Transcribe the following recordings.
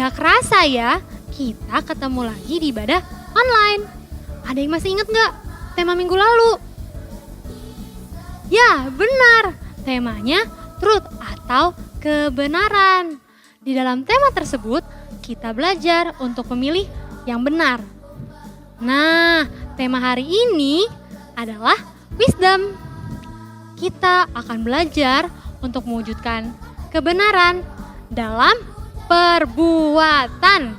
Gak kerasa ya, kita ketemu lagi di ibadah online. Ada yang masih ingat gak tema minggu lalu? Ya, benar. Temanya truth atau kebenaran. Di dalam tema tersebut, kita belajar untuk memilih yang benar. Nah, tema hari ini adalah wisdom. Kita akan belajar untuk mewujudkan kebenaran dalam perbuatan.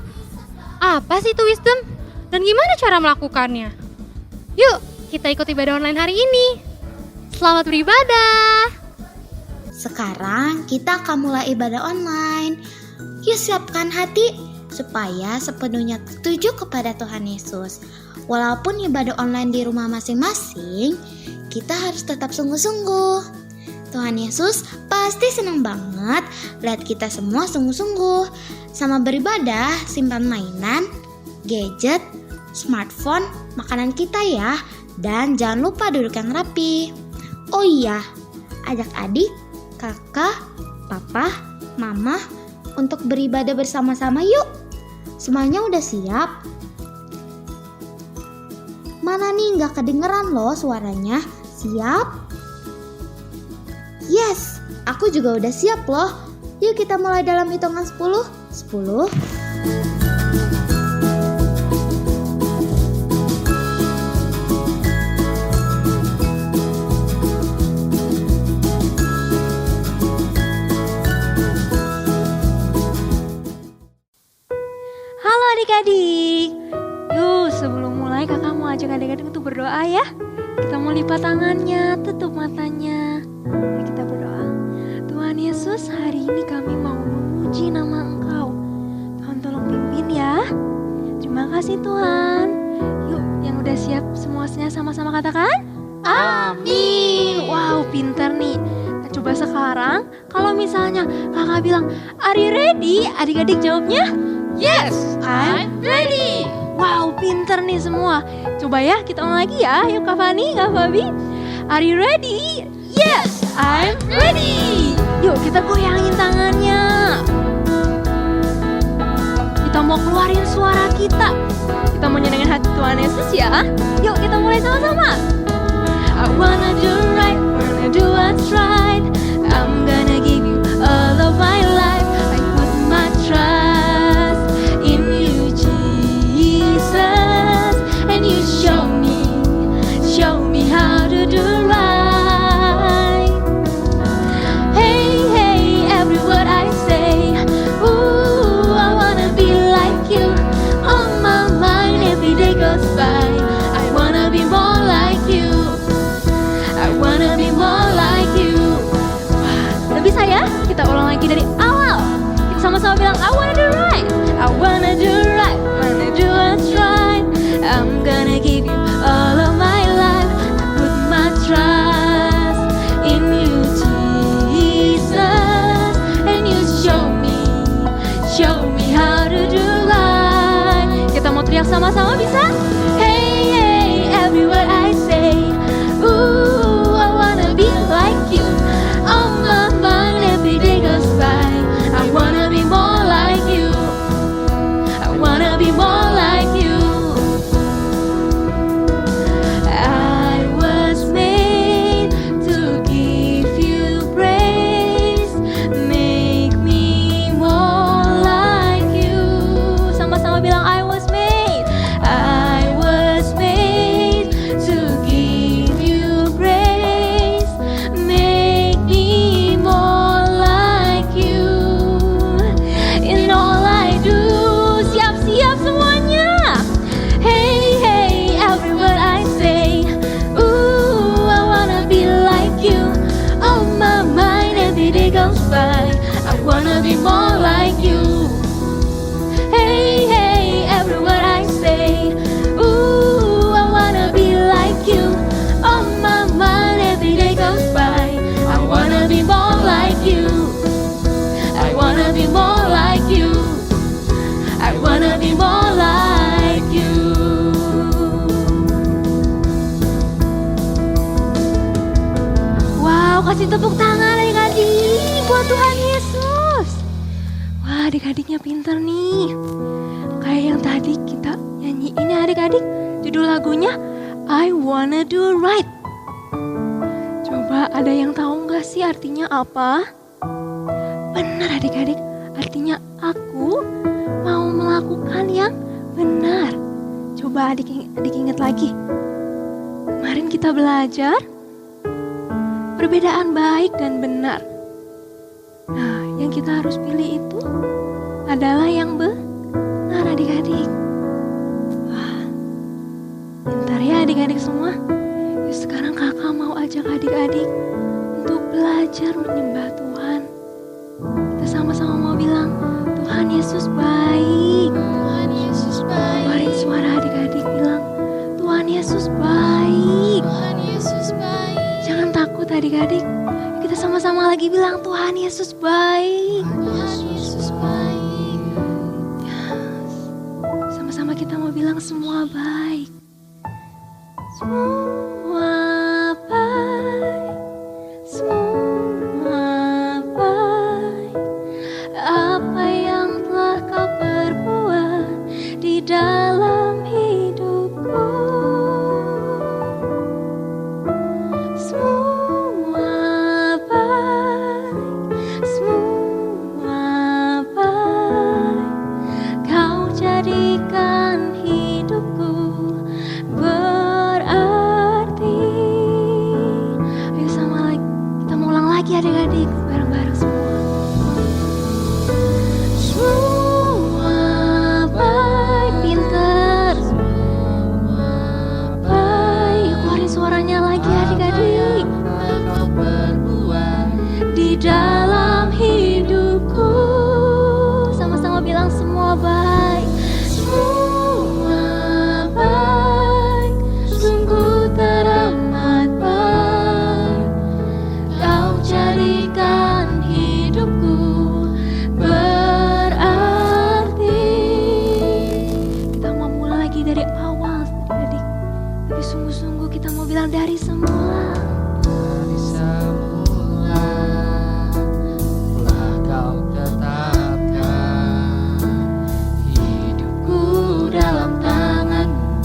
Apa sih itu wisdom? Dan gimana cara melakukannya? Yuk, kita ikut ibadah online hari ini. Selamat beribadah. Sekarang kita akan mulai ibadah online. Yuk siapkan hati supaya sepenuhnya tertuju kepada Tuhan Yesus. Walaupun ibadah online di rumah masing-masing, kita harus tetap sungguh-sungguh. Tuhan Yesus pasti senang banget lihat kita semua sungguh-sungguh. Sama beribadah, simpan mainan, gadget, smartphone, makanan kita ya. Dan jangan lupa duduk yang rapi. Oh iya, ajak adik, kakak, papa, mama untuk beribadah bersama-sama yuk. Semuanya udah siap? Mana nih gak kedengeran loh suaranya? Siap? Yes, aku juga udah siap loh. Yuk kita mulai dalam hitungan 10. 10. Halo adik-adik. Yuk sebelum mulai kakak mau ajak adik-adik untuk berdoa ya. Kita mau lipat tangannya, tutup matanya. Mari kita berdoa. Tuhan Yesus, hari ini kami mau memuji nama Engkau. Tuhan tolong pimpin ya. Terima kasih Tuhan. Yuk yang udah siap semuanya sama-sama katakan amin. Wow pintar nih. Nah, coba sekarang kalau misalnya kakak bilang are you ready? Adik-adik jawabnya yes, I'm ready. Wow, pinter nih semua. Coba ya, kita ulang lagi ya. Yuk Kak Fani, Kak Fabi. Are you ready? Yes, I'm ready. Yuk kita goyangin tangannya. Kita mau keluarin suara kita. Kita mau nyenengin hati Tuhan Yesus ya. Yuk kita mulai sama-sama. I wanna do right, wanna do what's right. I'm gonna give you all of my life. I put my trust in you, Jesus, and you show me how to do right. Hey, hey, every word I say, ooh, I wanna be like you. On my mind every day goes by. I wanna be more like you. I wanna be more like you. Wah, udah bisa ya? Kita ulang lagi dari awal. Kita sama-sama bilang I wanna do right. I wanna do right, wanna do what's right. I'm gonna give you all of my life. I put my trust in you, Jesus, and you show me how to do right. Kita mau teriak sama-sama bisa? Hey, hey, every word I say, ooh, I wanna be like you. On my mind every day goes by. I wanna be more like you. I wanna be more like you. I was made to give you praise. Make me more like you. Sama-sama bilang I was made. I was made to give you praise. Make me more like you. In all I do. Siap-siap semuanya. Hey, hey, every word I say, ooh, I wanna be like you. On my mind every day goes by. I wanna be more like you. Hey, hey, every word I say, ooh, I wanna be like you. On my mind every day goes by. I wanna be more like you. I wanna be more like you. I wanna be more like you. Wow, kasih tepuk tangan adik-adik buat Tuhan Yesus. Wah, adik-adiknya pinter nih. Kayak yang tadi kita nyanyiin ya adik-adik. Judul lagunya I Wanna Do Right. Coba ada yang tahu gak sih artinya apa? Benar adik-adik, artinya aku mau melakukan yang benar. Coba adik ingat lagi. Kemarin kita belajar perbedaan baik dan benar. Nah, yang kita harus pilih itu adalah yang benar adik-adik. Wah, pintar ya adik-adik semua. Yuk sekarang kakak mau ajak adik-adik untuk belajar menyembah Tuhan. Kita sama-sama mau bilang, Tuhan Yesus baik. Tuhan Yesus baik. Keluarin suara adik-adik bilang, Tuhan Yesus baik. Tuhan Yesus baik. Jangan takut adik-adik. Kita sama-sama lagi bilang, Tuhan Yesus baik. Tuhan Yesus baik. Sama-sama kita mau bilang semua baik. Semua baik. Semua baik. Apa yang telah kau perbuat di dalam hidupku. Semua baik. Semua baik. Kau jadikan hidupku berarti. Ayo sama lagi, kita mau ulang lagi adik-adik bareng-bareng semua. Semua baik, pinter. Baik, keluarin suaranya lagi adik-adik. Di dalam hidupku, sama-sama bilang semua baik. Semua baik, sungguh teramat baik. Kau jadikan hidupku berarti. Kita mau mulai lagi dari awal adik-adik. Tapi sungguh-sungguh kita mau bilang dari semula. Dari semula telah kau tetapkan hidupku dalam tangan-Mu,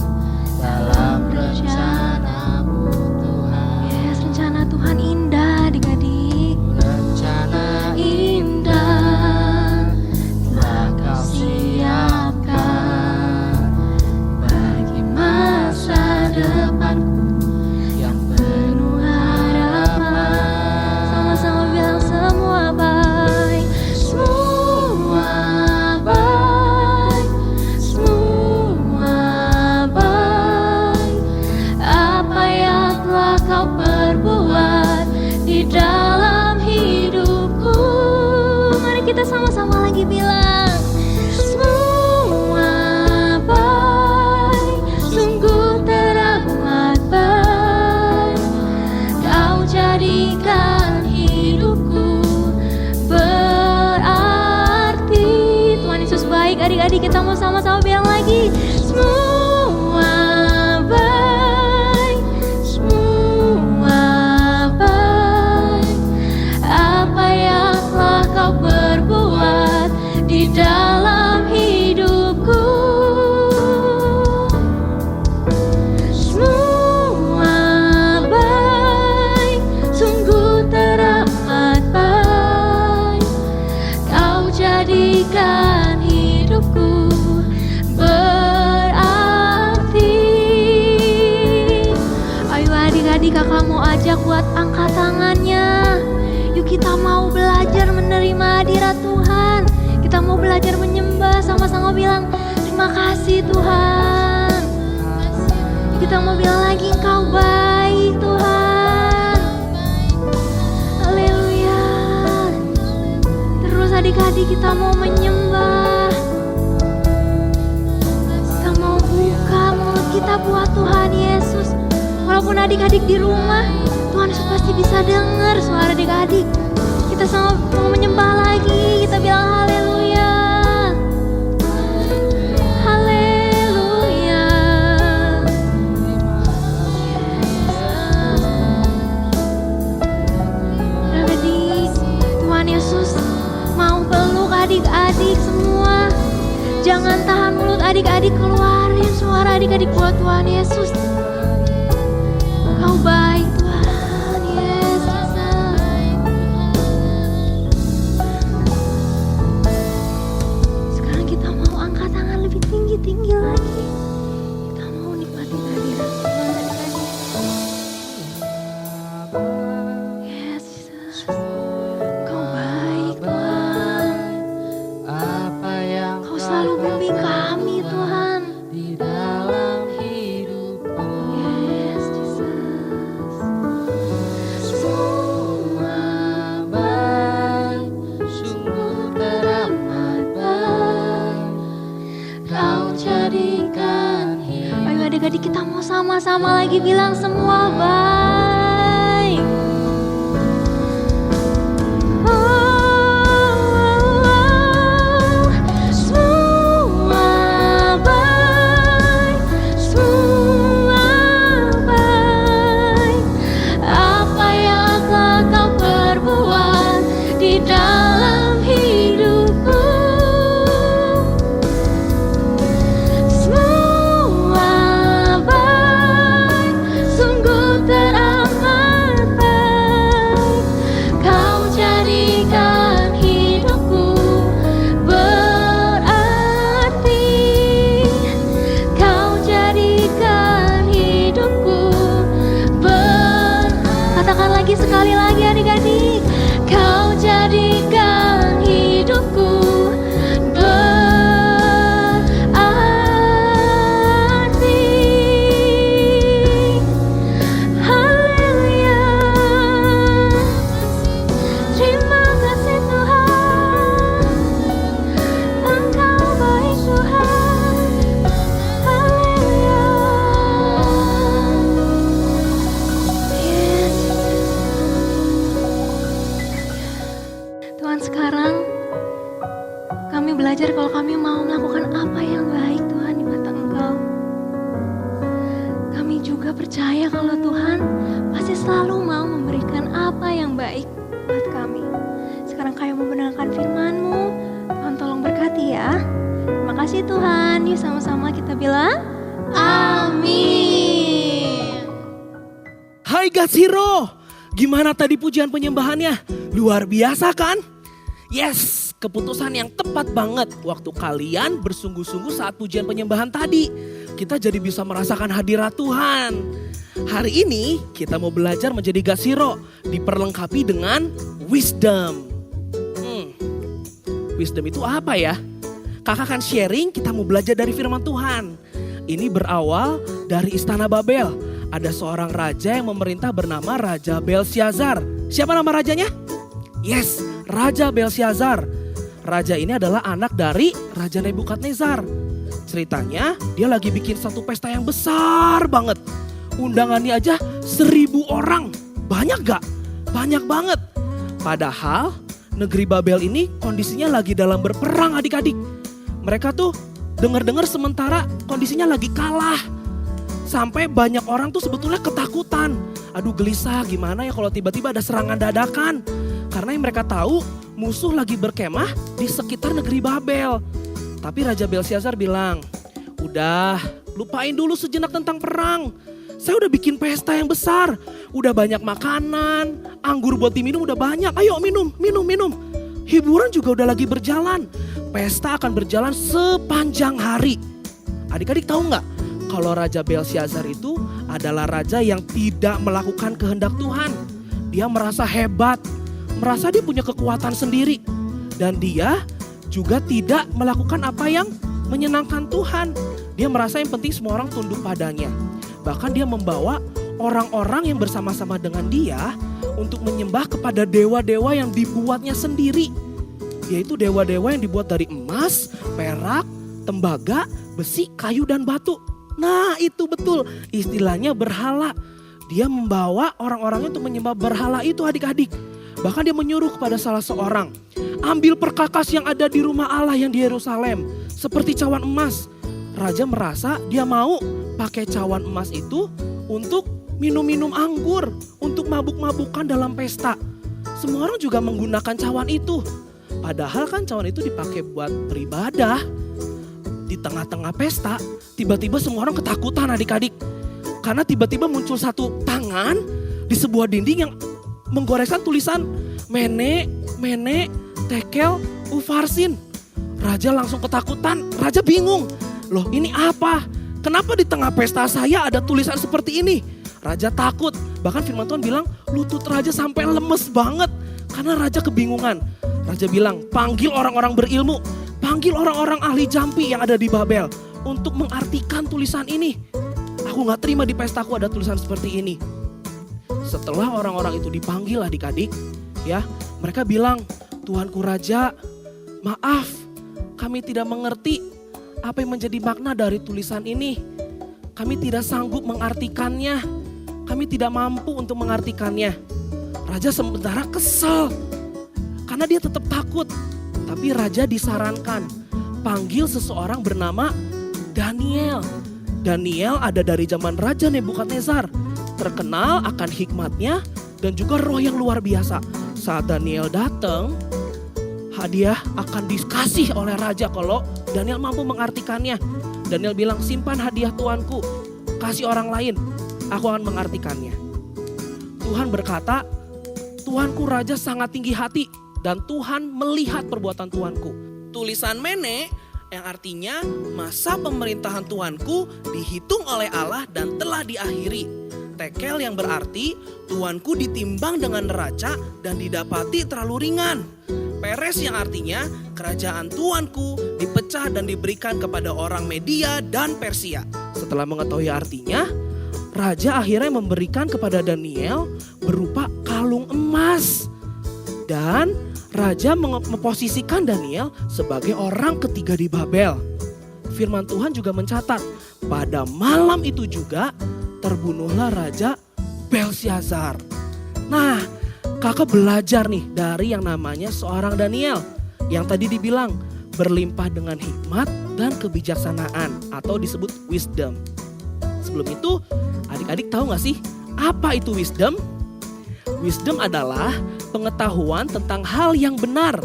dalam rencana-Mu Tuhan. Yes, rencana Tuhan indah adik-adik. Rencana Indah telah kau siapkan bagi masa depanku yang penuh harapan. sama-sama bilang semua baik. Semua baik. Semua baik. Apa yang telah kau perbuat di dalam hidupku. Mari kita sama-sama lagi bilang, semua baik, sungguh teramat baik. Kau jadikan hidupku berarti. Tuhan Yesus baik adik-adik, kita mau sama-sama bilang lagi. Semua baik. Semua baik. Apa yang telah kau perbuat di dalam hidupku. Semua baik, sungguh teramat baik. Kau jadikan hidupku berarti. Ayo adik-adik, kakak mau ajak buat angkat tangannya. Yuk kita mau belajar menerima hadirat Tuhan. Kita mau belajar menyembah, sama-sama bilang terima kasih Tuhan. Kita mau bilang lagi, Engkau baik Tuhan. Haleluya. Terus adik-adik kita mau menyembah. Kita mau buka mulut kita buat Tuhan Yesus. Walaupun adik-adik di rumah, Tuhan Yesus pasti bisa dengar suara adik-adik. Kita sama mau menyembah lagi. Kita bilang haleluya. Haleluya. Adik, Tuhan Yesus mau peluk adik-adik adik-adik keluarin suara adik-adik buat Tuhan Yesus. Kau baik Tuhan Yesus. Sekarang kita mau angkat tangan lebih tinggi-tinggi lagi. Kita mau nikmatin hadirat Tuhan adik-adik. Yes, Jesus. Kau baik Tuhan. Apa yang Kau selalu bimbing kami Tuhan. di dalam hidupku. Yes, Jesus. Semua baik, sungguh teramat baik. Kau jadikan hidup. Ayo adik-adik kita mau sama-sama lagi bilang semua baik. Semua baik, semua baik. Apa yang telah kau perbuat di dalam hidupku. Semua baik, sungguh teramat baik. Kau jadikan hidupku berarti. Kau jadikan hidupku Katakan lagi sekali lagi adik-adik. Kau jadikan hidupku berarti. Haleluya. Terima kasih Tuhan. Engkau baik Tuhan. Haleluya. Yes. Tuhan, sekarang kami belajar kalau kami mau melakukan apa yang baik Tuhan di mata Engkau. Kami juga percaya kalau Tuhan pasti selalu mau memberikan apa yang baik buat kami. Sekarang kami membenarkan firman-Mu. Tuhan tolong berkati ya. Terima kasih Tuhan. Yuk sama-sama kita bilang amin. Hai God's Hero, gimana tadi pujian penyembahannya? Luar biasa kan? Yes, keputusan yang tepat banget waktu kalian bersungguh-sungguh saat pujian penyembahan tadi. Kita jadi bisa merasakan hadirat Tuhan. Hari ini kita mau belajar menjadi God's Hero, diperlengkapi dengan wisdom. Wisdom itu apa ya? Kakak akan sharing, kita mau belajar dari firman Tuhan. Ini berawal dari Istana Babel. Ada seorang raja yang memerintah bernama Raja Belsyazar. Siapa nama rajanya? Yes, Raja Belsyazar. Raja ini adalah anak dari Raja Nebukadnezar. Ceritanya dia lagi bikin satu pesta yang besar banget. Undangannya aja 1.000 orang. Banyak gak? Banyak banget. Padahal negeri Babel ini kondisinya lagi dalam berperang adik-adik. Mereka tuh dengar-dengar sementara kondisinya lagi kalah. Sampai banyak orang tuh sebetulnya ketakutan. Aduh gelisah gimana ya kalau tiba-tiba ada serangan dadakan. Karena yang mereka tahu musuh lagi berkemah di sekitar negeri Babel. Tapi Raja Belsyazar bilang, udah lupain dulu sejenak tentang perang. Saya udah bikin pesta yang besar. Udah banyak makanan, anggur buat diminum udah banyak. Ayo minum. Hiburan juga udah lagi berjalan. Pesta akan berjalan sepanjang hari. Adik-adik tahu nggak? Kalau Raja Belsyazar itu adalah raja yang tidak melakukan kehendak Tuhan. Dia merasa hebat, merasa dia punya kekuatan sendiri. Dan dia juga tidak melakukan apa yang menyenangkan Tuhan. Dia merasa yang penting semua orang tunduk padanya. Bahkan dia membawa orang-orang yang bersama-sama dengan dia untuk menyembah kepada dewa-dewa yang dibuatnya sendiri. Yaitu dewa-dewa yang dibuat dari emas, perak, tembaga, besi, kayu, dan batu. Nah itu betul, istilahnya berhala. Dia membawa orang-orangnya untuk menyembah berhala itu adik-adik. Bahkan dia menyuruh kepada salah seorang, ambil perkakas yang ada di rumah Allah yang di Yerusalem, seperti cawan emas. Raja merasa dia mau pakai cawan emas itu untuk minum-minum anggur, untuk mabuk-mabukan dalam pesta. Semua orang juga menggunakan cawan itu. Padahal kan cawan itu dipakai buat beribadah. di tengah-tengah pesta, tiba-tiba semua orang ketakutan adik-adik. Karena tiba-tiba muncul satu tangan di sebuah dinding yang menggoreskan tulisan Mene, Mene, Tekel, Ufarsin. Raja langsung ketakutan, raja bingung. Loh ini apa? Kenapa di tengah pesta saya ada tulisan seperti ini? Raja takut, bahkan firman Tuhan bilang lutut raja sampai lemes banget. Karena raja kebingungan. Raja bilang panggil orang-orang berilmu, panggil orang-orang ahli jampi yang ada di Babel untuk mengartikan tulisan ini. Aku gak terima di pestaku ada tulisan seperti ini. Setelah orang-orang itu dipanggil adik-adik, ya mereka bilang, Tuanku Raja, maaf kami tidak mengerti apa yang menjadi makna dari tulisan ini. Kami tidak sanggup mengartikannya, kami tidak mampu untuk mengartikannya. Raja sementara kesal karena dia tetap takut. Tapi raja disarankan panggil seseorang bernama Daniel. Daniel ada dari zaman Raja Nebukadnezar, terkenal akan hikmatnya dan juga roh yang luar biasa. Saat Daniel datang, hadiah akan dikasih oleh raja kalau Daniel mampu mengartikannya. Daniel bilang, simpan hadiah tuanku, kasih orang lain, aku akan mengartikannya. Tuhan berkata, Tuanku Raja sangat tinggi hati dan Tuhan melihat perbuatan tuanku. Tulisan Mene yang artinya masa pemerintahan tuanku dihitung oleh Allah dan telah diakhiri. Tekel yang berarti tuanku ditimbang dengan neraca dan didapati terlalu ringan. Peres yang artinya kerajaan tuanku dipecah dan diberikan kepada orang Media dan Persia. Setelah mengetahui artinya, raja akhirnya memberikan kepada Daniel berupa kalung emas. Dan raja memposisikan Daniel sebagai orang ketiga di Babel. Firman Tuhan juga mencatat, pada malam itu juga terbunuhlah Raja Belsyazar. Nah, kakak belajar nih dari yang namanya seorang Daniel. Yang tadi dibilang berlimpah dengan hikmat dan kebijaksanaan atau disebut wisdom. Sebelum itu, adik-adik tahu gak sih apa itu wisdom? Wisdom adalah pengetahuan tentang hal yang benar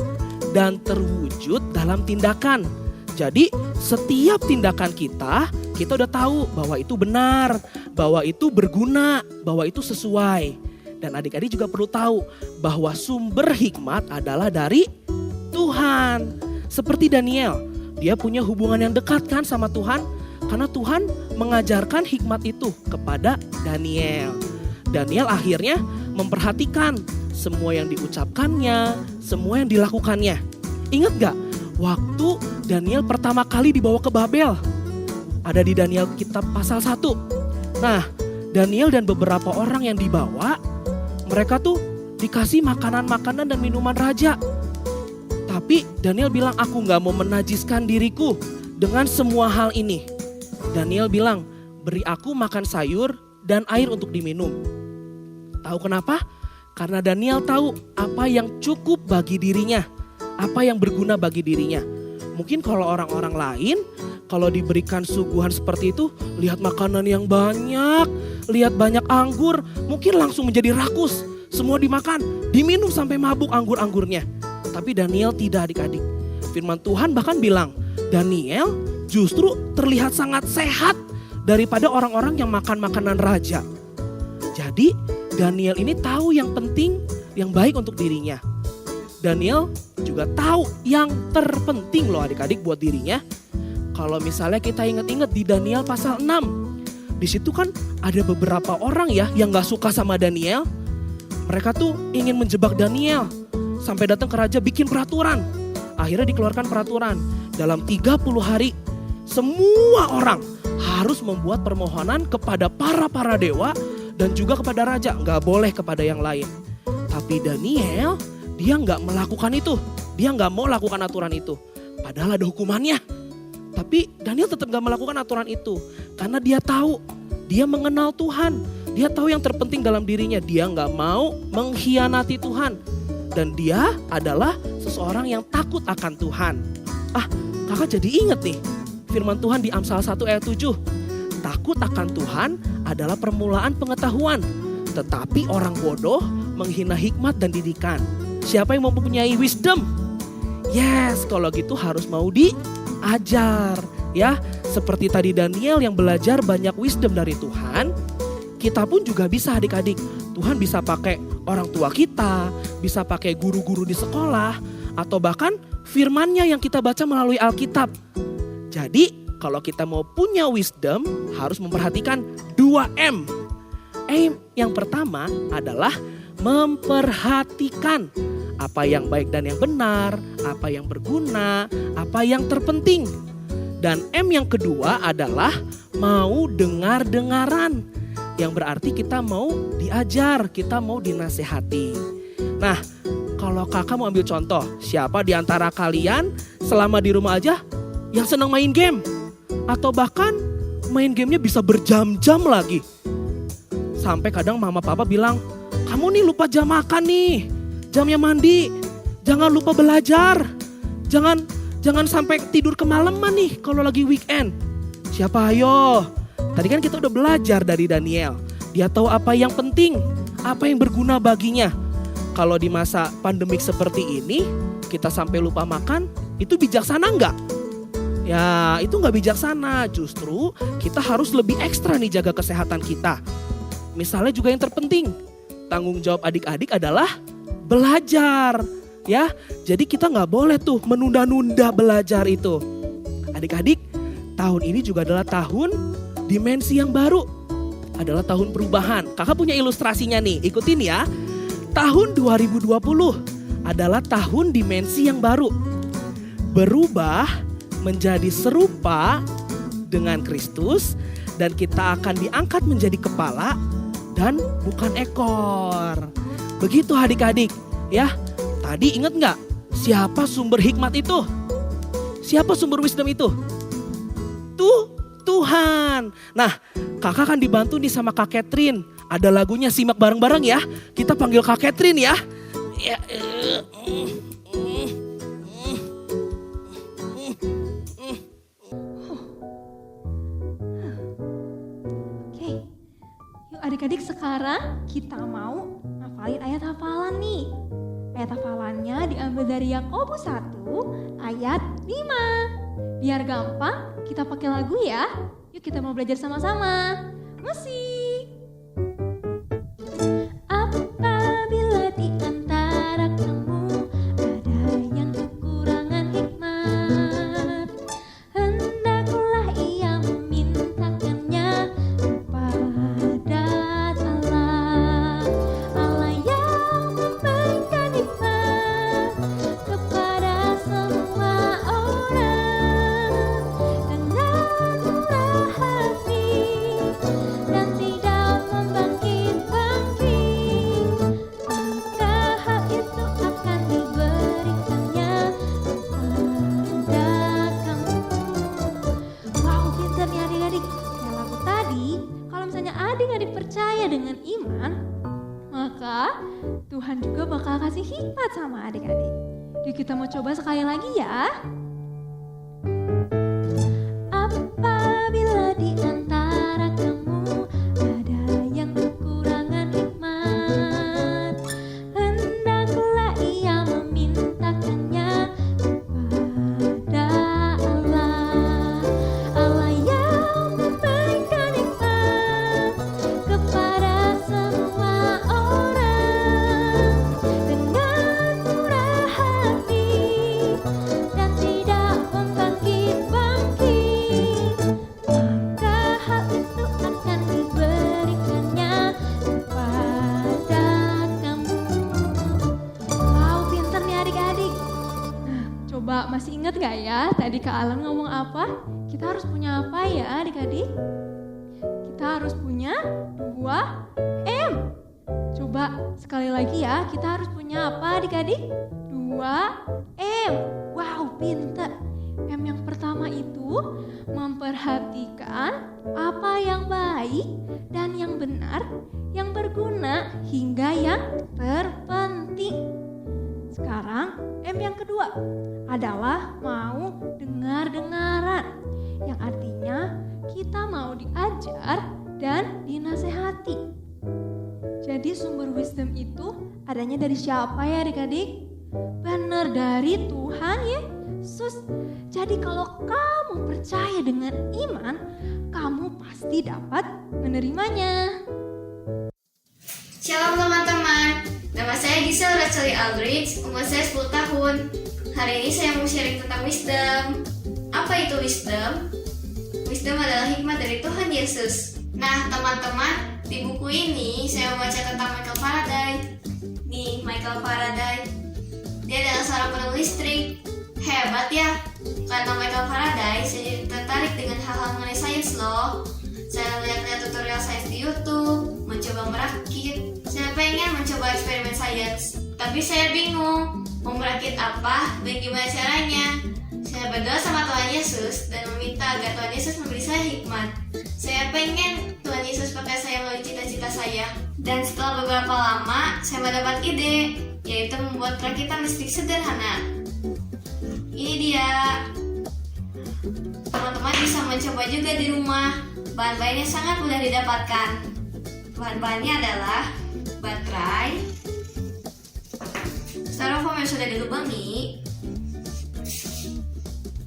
dan terwujud dalam tindakan. Jadi setiap tindakan kita udah tahu bahwa itu benar, bahwa itu berguna, bahwa itu sesuai. Dan adik-adik juga perlu tahu bahwa sumber hikmat adalah dari Tuhan. Seperti Daniel, dia punya hubungan yang dekat kan sama Tuhan, karena Tuhan mengajarkan hikmat itu kepada Daniel. Daniel akhirnya memperhatikan semua yang diucapkannya, semua yang dilakukannya. Ingat gak waktu Daniel pertama kali dibawa ke Babel? Ada di Daniel kitab pasal 1. Nah, Daniel dan beberapa orang yang dibawa, mereka tuh dikasih makanan-makanan dan minuman raja. Tapi Daniel bilang, aku gak mau menajiskan diriku dengan semua hal ini. Daniel bilang, beri aku makan sayur dan air untuk diminum. Tahu kenapa? Karena Daniel tahu apa yang cukup bagi dirinya, apa yang berguna bagi dirinya. Mungkin kalau orang-orang lain, kalau diberikan suguhan seperti itu, lihat makanan yang banyak, lihat banyak anggur, mungkin langsung menjadi rakus. Semua dimakan, diminum sampai mabuk anggur-anggurnya. Tapi Daniel tidak adik-adik. Firman Tuhan bahkan bilang, Daniel justru terlihat sangat sehat daripada orang-orang yang makan makanan raja. Jadi Daniel ini tahu yang penting, yang baik untuk dirinya. Daniel juga tahu yang terpenting loh adik-adik buat dirinya. Kalau misalnya kita ingat-ingat di Daniel pasal 6. Di situ kan ada beberapa orang ya yang gak suka sama Daniel. Mereka tuh ingin menjebak Daniel. Sampai datang ke raja bikin peraturan. Akhirnya dikeluarkan peraturan. Dalam 30 hari semua orang harus membuat permohonan kepada para dewa dan juga kepada raja, gak boleh kepada yang lain. Tapi Daniel, dia gak melakukan itu. Dia gak mau lakukan aturan itu. Padahal ada hukumannya. Tapi Daniel tetap gak melakukan aturan itu. Karena dia tahu, dia mengenal Tuhan. Dia tahu yang terpenting dalam dirinya. Dia gak mau mengkhianati Tuhan. Dan dia adalah seseorang yang takut akan Tuhan. Kakak jadi ingat nih. Firman Tuhan di Amsal 1 ayat 7. Takut akan Tuhan adalah permulaan pengetahuan. Tetapi orang bodoh menghina hikmat dan didikan. Siapa yang mempunyai wisdom? Yes, kalau gitu harus mau diajar. Ya, seperti tadi Daniel yang belajar banyak wisdom dari Tuhan, kita pun juga bisa adik-adik. Tuhan bisa pakai orang tua kita, bisa pakai guru-guru di sekolah, atau bahkan firman-Nya yang kita baca melalui Alkitab. Jadi, kalau kita mau punya wisdom, harus memperhatikan 2M. M yang pertama adalah memperhatikan apa yang baik dan yang benar, apa yang berguna, apa yang terpenting. Dan M yang kedua adalah mau dengar-dengaran. Yang berarti kita mau diajar, kita mau dinasehati. Nah, kalau kakak mau ambil contoh, siapa di antara kalian selama di rumah aja yang senang main game? Atau bahkan main gamenya bisa berjam-jam lagi. Sampai kadang mama papa bilang, kamu nih lupa jam makan nih, jamnya mandi, jangan lupa belajar, jangan sampai tidur kemalaman nih kalau lagi weekend. Siapa ayo? Tadi kan kita udah belajar dari Daniel. Dia tahu apa yang penting, apa yang berguna baginya. Kalau di masa pandemik seperti ini, kita sampai lupa makan, itu bijaksana enggak? Ya itu enggak bijaksana, justru kita harus lebih ekstra nih jaga kesehatan kita. Misalnya juga yang terpenting, tanggung jawab adik-adik adalah belajar. Ya, jadi kita nggak boleh tuh menunda-nunda belajar itu. Adik-adik, tahun ini juga adalah tahun dimensi yang baru. Adalah tahun perubahan. Kakak punya ilustrasinya nih, ikutin ya. Tahun 2020 adalah tahun dimensi yang baru. Berubah menjadi serupa dengan Kristus dan kita akan diangkat menjadi kepala dan bukan ekor. Begitu adik-adik, ya. Tadi ingat nggak siapa sumber hikmat itu? Siapa sumber wisdom itu? Tuhan. Nah, kakak kan dibantu nih sama Kak Catherine. Ada lagunya, simak bareng-bareng ya. Kita panggil Kak Catherine ya. Oke, yuk adik-adik sekarang kita mau ngafalin ayat hafalan nih. Ayat hafalannya diambil dari Yakobus 1 ayat 5. Biar gampang kita pakai lagu ya. Yuk kita mau belajar sama-sama. Musik. Apabila di antara kamu ada yang kekurangan hikmat, hendaklah ia memintakannya kepada Allah. Allah yang memberikan hikmat kepada semua orang dengan murah hati dan tidak membangkit-bangkit, maka hal itu akan diberikannya kepada kamu. Wow, pintar nih adik-adik. Kayak lagu tadi, kalau misalnya adik-adik percaya dengan iman, maka Tuhan juga bakal kasih hikmat sama adik-adik. Yuk kita mau coba sekali lagi ya. Apabila di antara kamu ada yang kekurangan hikmat, hendaklah ia memintakannya kepada Allah. Allah yang memberikan hikmat kepada semua orang dengan murah hati dan tidak membangkit-bangkit, maka hal itu akan diberikannya kepada kamu. Wow, pinter nih adik-adik. Nah, coba masih ingat gak ya tadi Kak Alan ngomong apa? Kita harus punya apa ya adik-adik? Kita harus punya 2M. Coba sekali lagi ya, kita harus punya apa adik-adik? 2M. Wow, pinter. M yang pertama itu memperhatikan apa yang baik dan yang benar, yang berguna hingga yang terpenting. Sekarang M yang kedua adalah mau dengar-dengaran, yang artinya kita mau diajar dan dinasehati. Jadi sumber wisdom itu adanya dari siapa ya adik-adik? Benar, dari Tuhan ya. Yesus. Jadi kalau kamu percaya dengan iman, kamu pasti dapat menerimanya. Shalom teman-teman, nama saya Giselle Racheli Aldrich, umur saya 10 tahun. Hari ini saya mau sharing tentang wisdom. Apa itu wisdom? Wisdom adalah hikmat dari Tuhan Yesus. Nah teman-teman, di buku ini saya membaca tentang Michael Faraday. Nih, Michael Faraday. Dia adalah seorang penulis trik. Hebat ya, karena Michael Faraday, saya jadi tertarik dengan hal-hal mengenai sains loh. Saya lihat-lihat tutorial sains di YouTube, mencoba merakit. Saya pengen mencoba eksperimen sains, tapi saya bingung mau merakit apa dan gimana caranya. Saya berdoa sama Tuhan Yesus dan meminta agar Tuhan Yesus memberi saya hikmat. Saya pengen Tuhan Yesus pakai saya melalui cita-cita saya. Dan setelah beberapa lama, saya mendapat ide, yaitu membuat perakitan listrik sederhana. Ini dia. Teman-teman bisa mencoba juga di rumah. Bahan-bahannya sangat mudah didapatkan. Bahan-bahannya adalah baterai, styrofoam yang sudah dilubangi,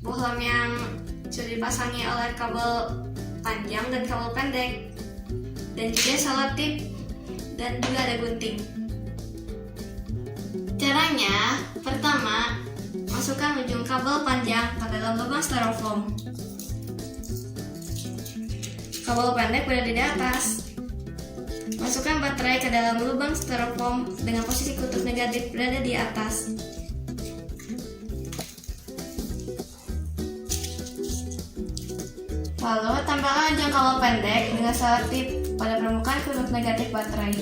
bohlam yang sudah dipasangi oleh kabel panjang dan kabel pendek, dan juga selotip, dan juga ada gunting. Caranya, pertama, masukkan ujung kabel panjang ke dalam lubang styrofoam. Kabel pendek berada di atas. Masukkan baterai ke dalam lubang styrofoam dengan posisi kutub negatif berada di atas. Lalu tambahkan ujung kabel pendek dengan selotip pada permukaan kutub negatif baterai.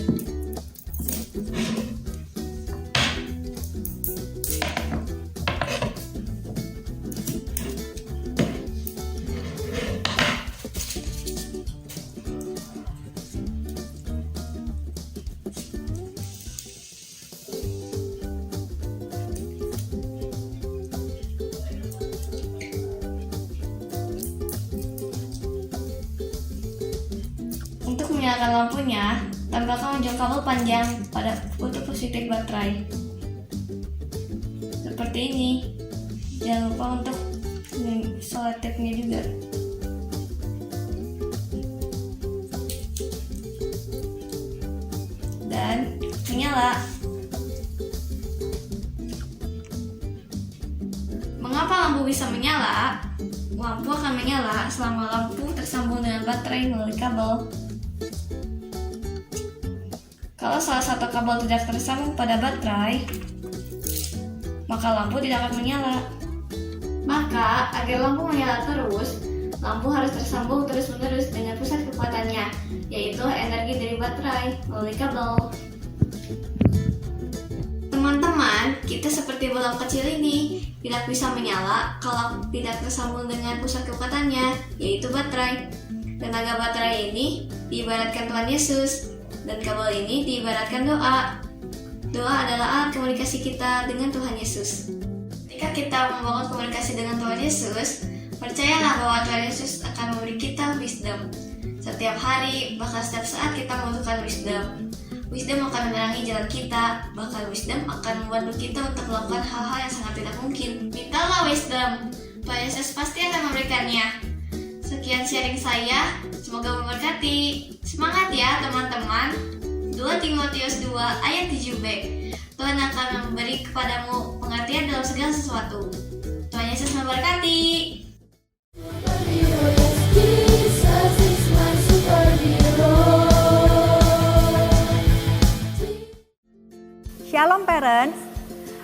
Untuk menyalakan lampunya, tambahkan ujung kabel panjang pada kutub positif baterai. Seperti ini. Jangan lupa untuk selotipnya juga. Dan menyala. Mengapa lampu bisa menyala? Lampu akan menyala selama lampu tersambung dengan baterai melalui kabel. Kalau salah satu kabel tidak tersambung pada baterai, maka lampu tidak akan menyala. Maka, agar lampu menyala terus, lampu harus tersambung terus-menerus dengan pusat kekuatannya, yaitu energi dari baterai melalui kabel. Teman-teman, kita seperti bola kecil ini tidak bisa menyala kalau tidak tersambung dengan pusat kekuatannya, yaitu baterai. Tenaga baterai ini diibaratkan Tuhan Yesus. Dan kabel ini diibaratkan doa. Doa adalah alat komunikasi kita dengan Tuhan Yesus. Ketika kita membangun komunikasi dengan Tuhan Yesus, percayalah bahwa Tuhan Yesus akan memberi kita wisdom. Setiap hari, bahkan setiap saat kita membutuhkan wisdom. Wisdom akan menerangi jalan kita, bahkan wisdom akan membantu kita untuk melakukan hal-hal yang sangat tidak mungkin. Mintalah wisdom, Tuhan Yesus pasti akan memberikannya. Sekian sharing saya, semoga memberkati. Semangat ya teman-teman. 2 Timotius 2 ayat 7b. Tuhan akan memberi kepadamu pengertian dalam segala sesuatu. Tuhan Yesus memberkati. Shalom parents.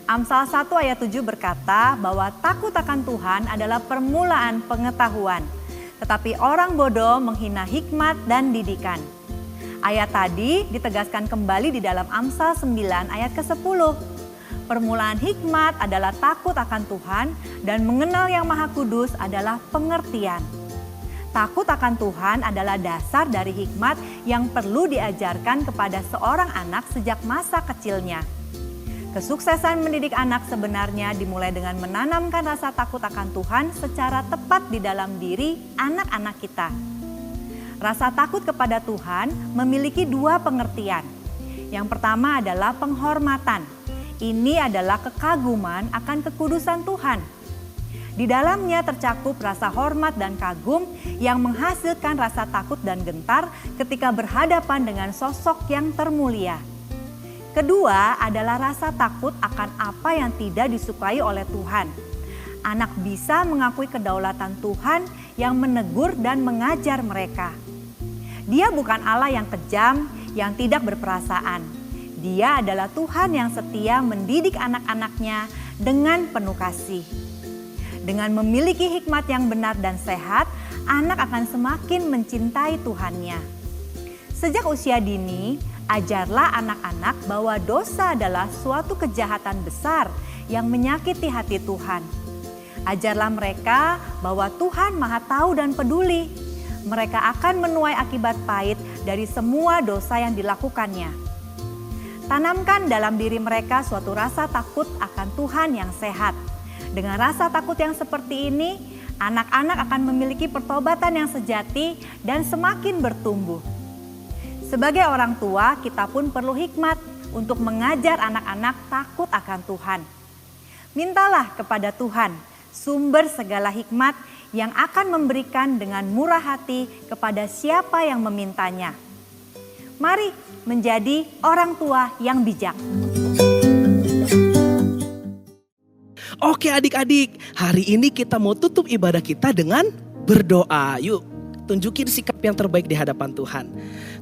Amsal 1 ayat 7 berkata bahwa takut akan Tuhan adalah permulaan pengetahuan. Tetapi orang bodoh menghina hikmat dan didikan. Ayat tadi ditegaskan kembali di dalam Amsal 9 ayat ke-10. Permulaan hikmat adalah takut akan Tuhan dan mengenal Yang Maha Kudus adalah pengertian. Takut akan Tuhan adalah dasar dari hikmat yang perlu diajarkan kepada seorang anak sejak masa kecilnya. Kesuksesan mendidik anak sebenarnya dimulai dengan menanamkan rasa takut akan Tuhan secara tepat di dalam diri anak-anak kita. Rasa takut kepada Tuhan memiliki 2 pengertian. Yang pertama adalah penghormatan. Ini adalah kekaguman akan kekudusan Tuhan. Di dalamnya tercakup rasa hormat dan kagum yang menghasilkan rasa takut dan gentar ketika berhadapan dengan sosok yang termulia. Kedua adalah rasa takut akan apa yang tidak disukai oleh Tuhan. Anak bisa mengakui kedaulatan Tuhan yang menegur dan mengajar mereka. Dia bukan Allah yang kejam, yang tidak berperasaan. Dia adalah Tuhan yang setia mendidik anak-anaknya dengan penuh kasih. Dengan memiliki hikmat yang benar dan sehat, anak akan semakin mencintai Tuhannya. Sejak usia dini, ajarlah anak-anak bahwa dosa adalah suatu kejahatan besar yang menyakiti hati Tuhan. Ajarlah mereka bahwa Tuhan Maha Tahu dan peduli. Mereka akan menuai akibat pahit dari semua dosa yang dilakukannya. Tanamkan dalam diri mereka suatu rasa takut akan Tuhan yang sehat. Dengan rasa takut yang seperti ini, anak-anak akan memiliki pertobatan yang sejati dan semakin bertumbuh. Sebagai orang tua, kita pun perlu hikmat untuk mengajar anak-anak takut akan Tuhan. Mintalah kepada Tuhan, sumber segala hikmat yang akan memberikan dengan murah hati kepada siapa yang memintanya. Mari menjadi orang tua yang bijak. Oke adik-adik, hari ini kita mau tutup ibadah kita dengan berdoa. Yuk, tunjukin sikap yang terbaik di hadapan Tuhan.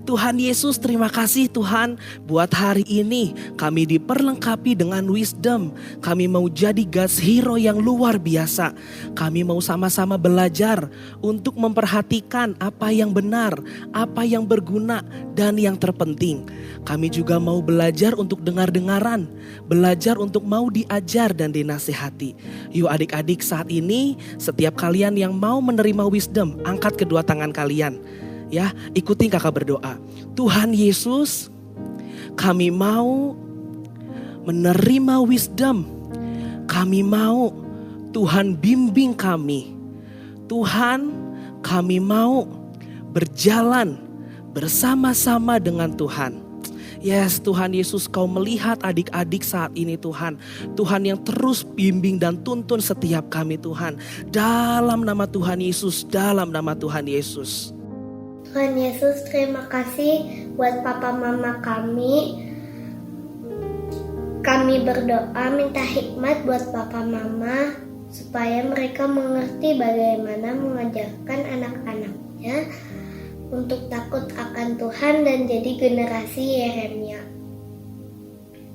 Tuhan Yesus, terima kasih Tuhan buat hari ini kami diperlengkapi dengan wisdom. Kami mau jadi God's hero yang luar biasa. Kami mau sama-sama belajar untuk memperhatikan apa yang benar, apa yang berguna, dan yang terpenting. Kami juga mau belajar untuk dengar-dengaran, belajar untuk mau diajar dan dinasihati. Yuk adik-adik, saat ini setiap kalian yang mau menerima wisdom, angkat kedua tangan kalian. Ya, ikuti kakak berdoa. Tuhan Yesus, kami mau menerima wisdom. Kami mau Tuhan bimbing kami. Tuhan, kami mau berjalan bersama-sama dengan Tuhan. Yes, Tuhan Yesus, Kau melihat adik-adik saat ini Tuhan. Tuhan yang terus bimbing dan tuntun setiap kami Tuhan. Dalam nama Tuhan Yesus, dalam nama Tuhan Yesus. Tuhan Yesus, terima kasih buat papa mama kami. Kami berdoa minta hikmat buat papa mama supaya mereka mengerti bagaimana mengajarkan anak-anaknya untuk takut akan Tuhan dan jadi generasi Yeremia.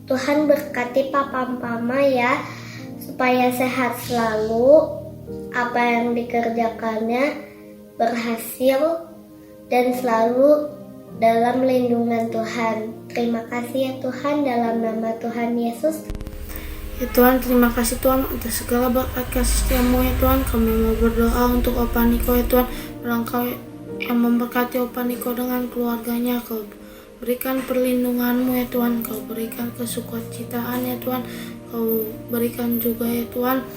Tuhan berkati papa mama ya, supaya sehat selalu, apa yang dikerjakannya berhasil dan selalu dalam lindungan Tuhan. Terima kasih ya Tuhan, dalam nama Tuhan Yesus. Ya Tuhan, terima kasih Tuhan atas segala berkat kasih setiamu ya Tuhan. Kami mau berdoa untuk Opa Niko ya Tuhan. Engkau yang memberkati Opa Niko dengan keluarganya. Kau berikan perlindunganmu ya Tuhan. Kau berikan kesukacitaan ya Tuhan. Kau berikan juga ya Tuhan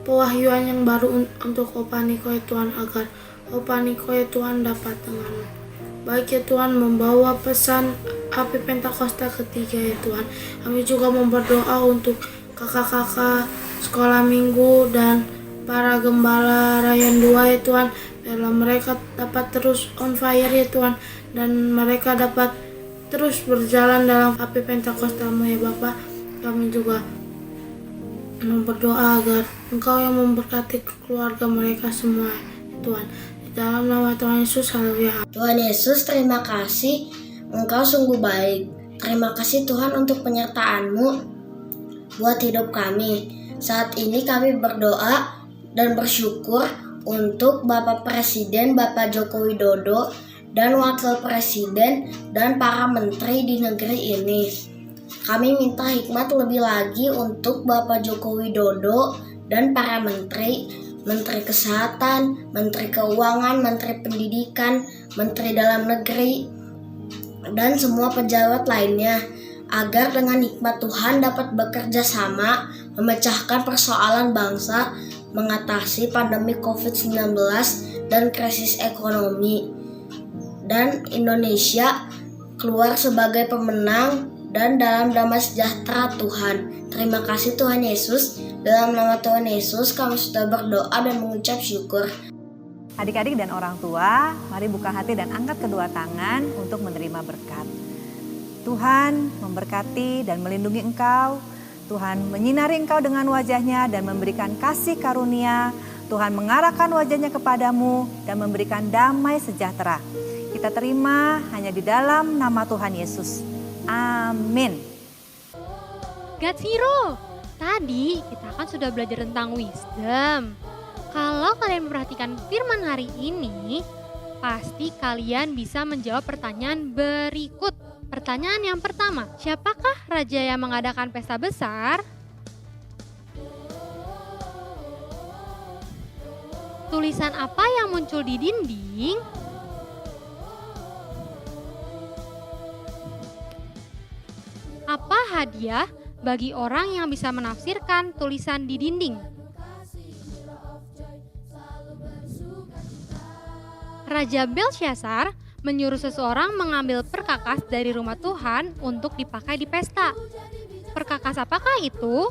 pewahyuan yang baru untuk Opa Niko ya Tuhan, agar Opa Niko ya Tuhan dapat dengan baik ya Tuhan membawa pesan api Pentakosta ketiga ya Tuhan. Kami juga mau berdoa untuk kakak-kakak sekolah minggu dan para gembala Rayon 2 ya Tuhan. Biarlah mereka dapat terus on fire ya Tuhan, dan mereka dapat terus berjalan dalam api Pentakostamu ya Bapa. Kami juga mau berdoa agar Engkau yang memberkati keluarga mereka semua ya Tuhan. Dalam nama Tuhan Yesus, haleluya. Tuhan Yesus, terima kasih, Engkau sungguh baik. Terima kasih Tuhan untuk penyertaan-Mu buat hidup kami. Saat ini kami berdoa dan bersyukur untuk Bapak Presiden, Bapak Joko Widodo, dan Wakil Presiden, dan para menteri di negeri ini. Kami minta hikmat lebih lagi untuk Bapak Joko Widodo dan para menteri, Menteri Kesehatan, Menteri Keuangan, Menteri Pendidikan, Menteri Dalam Negeri, dan semua pejabat lainnya, agar dengan hikmat Tuhan dapat bekerja sama memecahkan persoalan bangsa, mengatasi pandemi COVID-19 dan krisis ekonomi, dan Indonesia keluar sebagai pemenang dan dalam damai sejahtera Tuhan. Terima kasih Tuhan Yesus. Dalam nama Tuhan Yesus kami sudah berdoa dan mengucap syukur. Adik-adik dan orang tua, mari buka hati dan angkat kedua tangan untuk menerima berkat. Tuhan memberkati dan melindungi engkau. Tuhan menyinari engkau dengan wajahnya dan memberikan kasih karunia. Tuhan mengarahkan wajahnya kepadamu dan memberikan damai sejahtera. Kita terima hanya di dalam nama Tuhan Yesus. Amin. God Zero, tadi kita kan sudah belajar tentang wisdom. Kalau kalian memperhatikan firman hari ini, pasti kalian bisa menjawab pertanyaan berikut. Pertanyaan yang pertama, siapakah raja yang mengadakan pesta besar? Tulisan apa yang muncul di dinding? Apa hadiah bagi orang yang bisa menafsirkan tulisan di dinding? Raja Belsyazar menyuruh seseorang mengambil perkakas dari rumah Tuhan untuk dipakai di pesta. Perkakas apakah itu?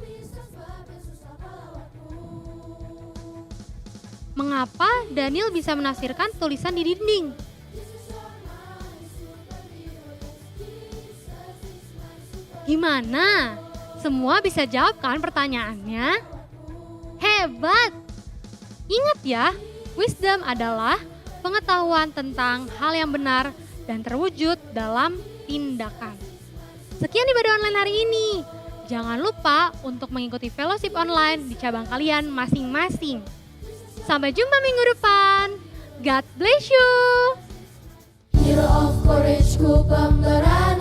Mengapa Daniel bisa menafsirkan tulisan di dinding? Gimana? Semua bisa jawab kan pertanyaannya? Hebat! Ingat ya, wisdom adalah pengetahuan tentang hal yang benar dan terwujud dalam tindakan. Sekian ibadah online hari ini. Jangan lupa untuk mengikuti fellowship online di cabang kalian masing-masing. Sampai jumpa minggu depan. God bless you. Hero of courage ku pemberani.